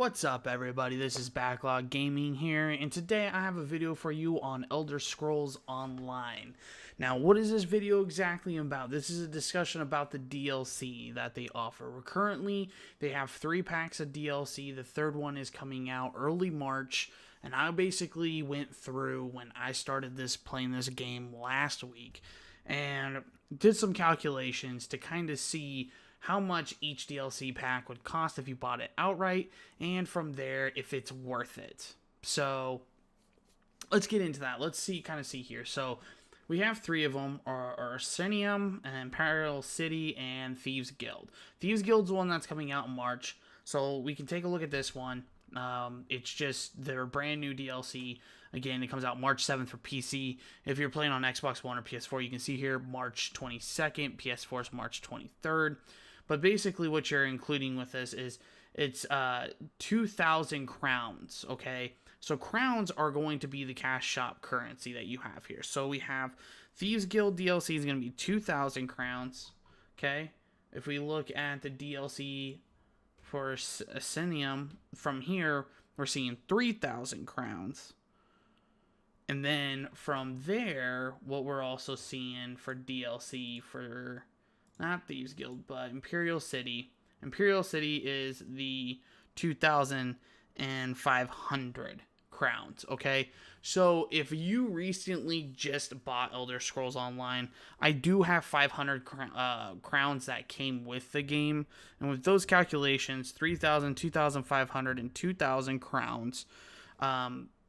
What's up, everybody? This is Backlog Gaming here, and today I have a video for you on Elder Scrolls Online. Now, what is this video exactly about? This is a discussion about the DLC that they offer. They have 3 packs of DLC. The third one is coming out early March, and I basically went through when I started playing this game last week and did some calculations to kind of see how much each DLC pack would cost if you bought it outright, and from there, if it's worth it. So, let's get into that. Let's see here. So, we have 3 of them, Arsenium, Imperial City, and Thieves Guild. Thieves Guild's the one that's coming out in March, so we can take a look at this one. It's just their brand new DLC. Again, it comes out March 7th for PC. If you're playing on Xbox One or PS4, you can see here March 22nd, PS4 is March 23rd. But basically what you're including with this is it's 2,000 crowns, okay? So crowns are going to be the cash shop currency that you have here. So we have Thieves Guild DLC is going to be 2,000 crowns, okay? If we look at the DLC for Ascenium, from here, we're seeing 3,000 crowns. And then from there, what we're also seeing for DLC for not Thieves Guild, but Imperial City. Imperial City is the 2,500 crowns, okay? So if you recently just bought Elder Scrolls Online, I do have 500 crowns that came with the game. And with those calculations, 3,000, 2,500, and 2,000 crowns,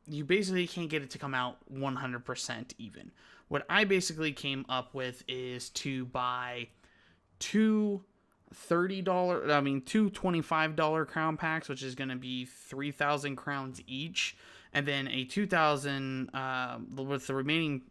you basically can't get it to come out 100% even. What I basically came up with is to buy two $25 crown packs, which is going to be 3,000 crowns each, and then a 2,000 with the remaining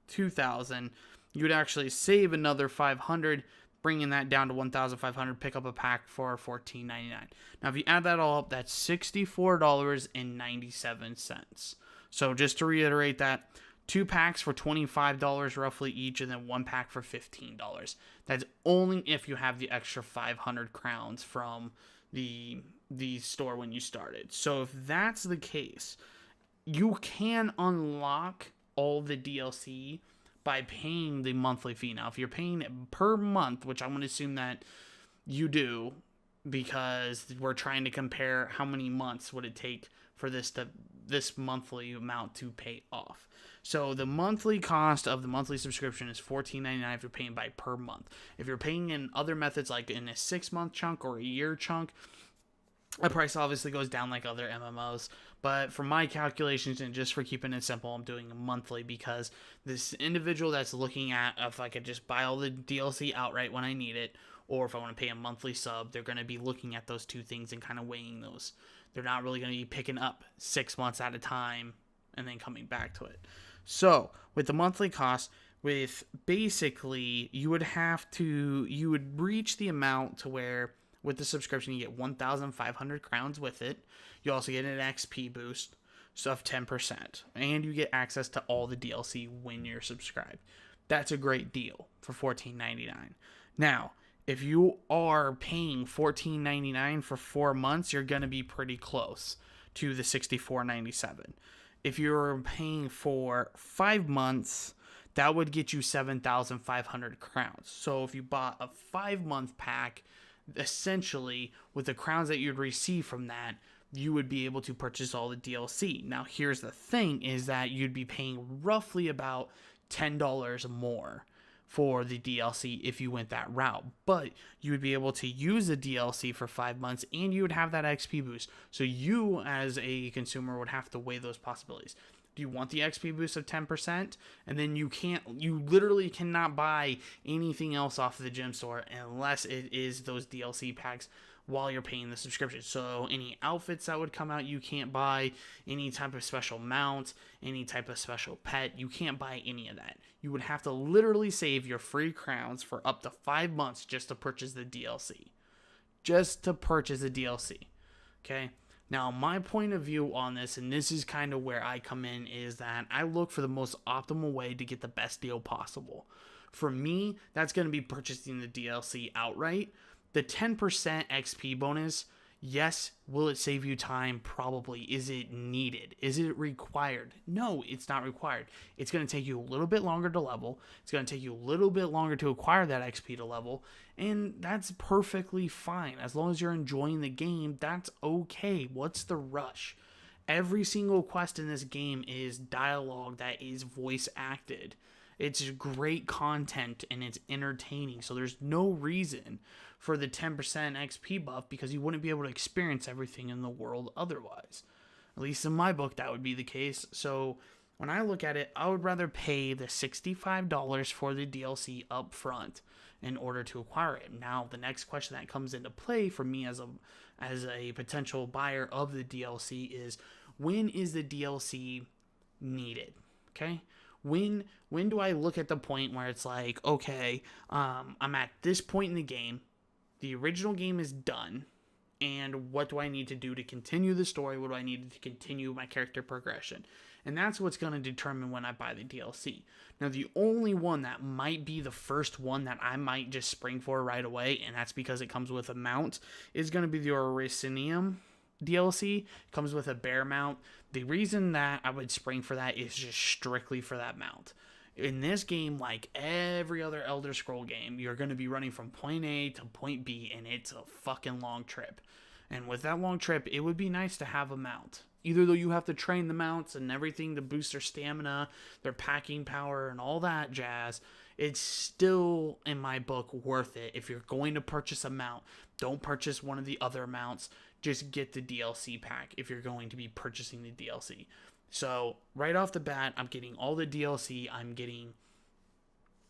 2,000, you would actually save another 500, bringing that down to 1,500. Pick up a pack for $14.99. Now, if you add that all up, that's $64.97. So just to reiterate that, 2 packs for $25 roughly each, and then 1 pack for $15. That's only if you have the extra 500 crowns from the store when you started. So if that's the case, you can unlock all the DLC by paying the monthly fee. Now, if you're paying it per month, which I'm going to assume that you do, because we're trying to compare how many months would it take for this monthly amount to pay off. So the monthly cost of the monthly subscription is $14.99 if you're paying by per month. If you're paying in other methods, like in a 6-month chunk or a year chunk, the price obviously goes down like other MMOs. But for my calculations, and just for keeping it simple, I'm doing a monthly, because this individual that's looking at if I could just buy all the DLC outright when I need it, or if I want to pay a monthly sub, they're going to be looking at those two things and kind of weighing those. They're not really going to be picking up 6 months at a time and then coming back to it. So with the monthly cost, with basically you would reach the amount to where with the subscription you get 1,500 crowns with it. You also get an XP boost of 10%, and you get access to all the DLC when you're subscribed. That's a great deal for $14.99. Now, if you are paying $14.99 for 4 months, you're going to be pretty close to the $64.97. If you're paying for 5 months, that would get you 7,500 crowns. So if you bought a 5-month pack, essentially, with the crowns that you'd receive from that, you would be able to purchase all the DLC. Now, here's the thing, is that you'd be paying roughly about $10 more for the DLC if you went that route, but you would be able to use the DLC for 5 months, and you would have that XP boost. So you as a consumer would have to weigh those possibilities. Do you want the XP boost of 10%? And then you literally cannot buy anything else off of the gem store unless it is those DLC packs while you're paying the subscription. So any outfits that would come out, you can't buy. Any type of special mount, any type of special pet, you can't buy any of that. You would have to literally save your free crowns for up to 5 months just to purchase the DLC. Okay? Now, my point of view on this, and this is kind of where I come in, is that I look for the most optimal way to get the best deal possible. For me, that's going to be purchasing the DLC outright. The 10% XP bonus, Yes, will it save you time? Probably. Is it needed? Is it required? No, it's not required. It's going to take you a little bit longer to level. It's going to take you a little bit longer to acquire that XP to level, and that's perfectly fine. As long as you're enjoying the game, that's okay. What's the rush? Every single quest in this game is dialogue that is voice acted. It's great content and it's entertaining. So there's no reason for the 10% XP buff, because you wouldn't be able to experience everything in the world otherwise. At least in my book, that would be the case. So when I look at it, I would rather pay the $65 for the DLC up front in order to acquire it. Now, the next question that comes into play for me as a potential buyer of the DLC is, when is the DLC needed? Okay? When do I look at the point where it's like, okay, I'm at this point in the game, the original game is done, and what do I need to do to continue the story? What do I need to continue my character progression? And that's what's going to determine when I buy the DLC. Now, the only one that might be the first one that I might just spring for right away, and that's because it comes with a mount, is going to be the Oricinium DLC. It comes with a bear mount. The reason that I would spring for that is just strictly for that mount. In this game, like every other Elder Scroll game, you're going to be running from point A to point B, and it's a fucking long trip. And with that long trip, it would be nice to have a mount. Either though you have to train the mounts and everything to boost their stamina, their packing power, and all that jazz, it's still, in my book, worth it. If you're going to purchase a mount, don't purchase one of the other mounts. Just get the DLC pack if you're going to be purchasing the DLC. So right off the bat, I'm getting all the DLC.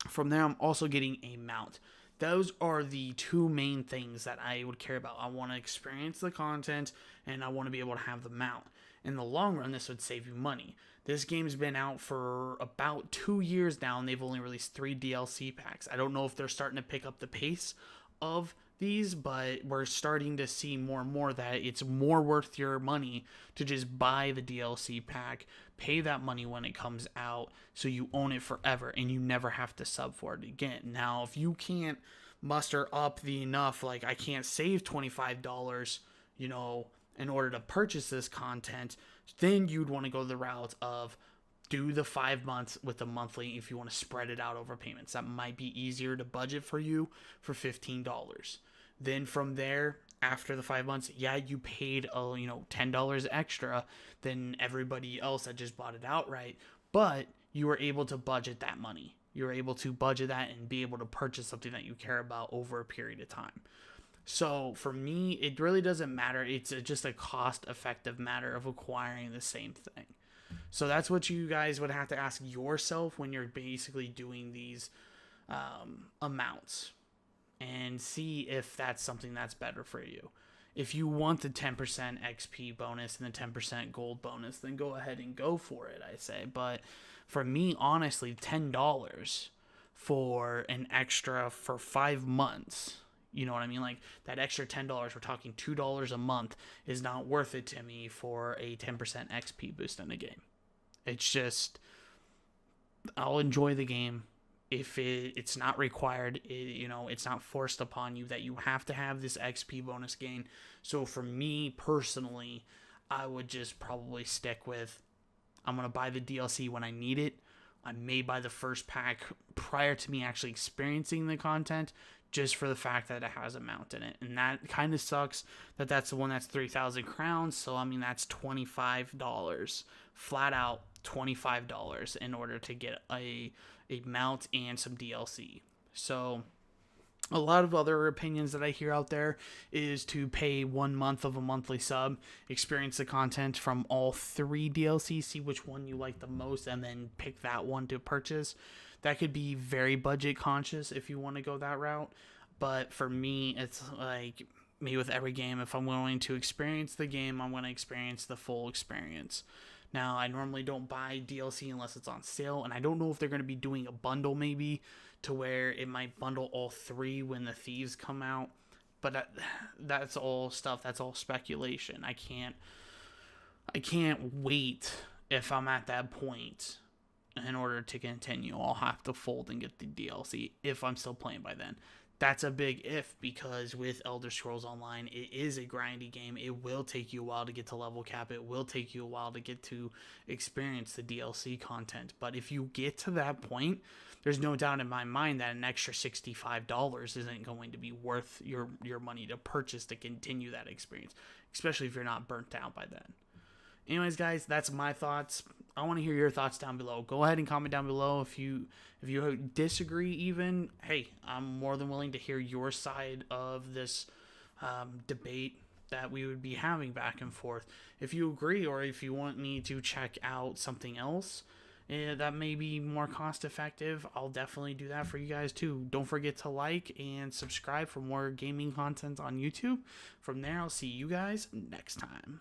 From there, I'm also getting a mount. Those are the two main things that I would care about. I want to experience the content, and I want to be able to have the mount. In the long run, this would save you money. This game's been out for about 2 years now, and they've only released 3 DLC packs. I don't know if they're starting to pick up the pace of these, but we're starting to see more and more that it's more worth your money to just buy the DLC pack, pay that money when it comes out, so you own it forever and you never have to sub for it again. Now, if you can't muster up the enough, like I can't save $25, in order to purchase this content, then you'd want to go the route of do the 5 months with the monthly if you want to spread it out over payments. That might be easier to budget for you for $15. Then from there, after the 5 months, yeah, you paid $10 extra than everybody else that just bought it outright, but you were able to budget that money. You're able to budget that and be able to purchase something that you care about over a period of time. So for me, it really doesn't matter. It's just a cost-effective matter of acquiring the same thing. So that's what you guys would have to ask yourself when you're basically doing these amounts, and see if that's something that's better for you. If you want the 10% XP bonus and the 10% gold bonus, then go ahead and go for it, I say. But for me, honestly, $10 for an extra for 5 months, you know what I mean? Like that extra $10, we're talking $2 a month, is not worth it to me for a 10% XP boost in a game. It's just, I'll enjoy the game. If it's not required, it's not forced upon you that you have to have this XP bonus gain. So for me personally, I would just probably stick with, I'm going to buy the DLC when I need it. I may buy the first pack prior to me actually experiencing the content, just for the fact that it has a mount in it. And that kind of sucks that that's the one that's 3,000 crowns. So, I mean, that's $25. Flat out $25 in order to get a mount and some DLC. So, a lot of other opinions that I hear out there is to pay 1 month of a monthly sub, experience the content from all 3 DLCs, see which one you like the most, and then pick that one to purchase. That could be very budget conscious if you want to go that route. But for me, it's like me with every game. If I'm going to experience the game, I'm going to experience the full experience. Now, I normally don't buy DLC unless it's on sale, and I don't know if they're going to be doing a bundle maybe to where it might bundle all 3 when the Thieves come out. But that's all stuff. That's all speculation. I can't wait if I'm at that point. In order to continue, I'll have to fold and get the DLC if I'm still playing by then. that's a big if, because with Elder Scrolls Online, it is a grindy game. It will take you a while to get to level cap. It will take you a while to get to experience the DLC content. But if you get to that point, there's no doubt in my mind that an extra $65 isn't going to be worth your money to purchase to continue that experience, especially if you're not burnt out by then. Anyways, guys, that's my thoughts. I want to hear your thoughts down below. Go ahead and comment down below if you disagree even. Hey, I'm more than willing to hear your side of this debate that we would be having back and forth. If you agree, or if you want me to check out something else that may be more cost effective, I'll definitely do that for you guys too. Don't forget to like and subscribe for more gaming content on YouTube. From there, I'll see you guys next time.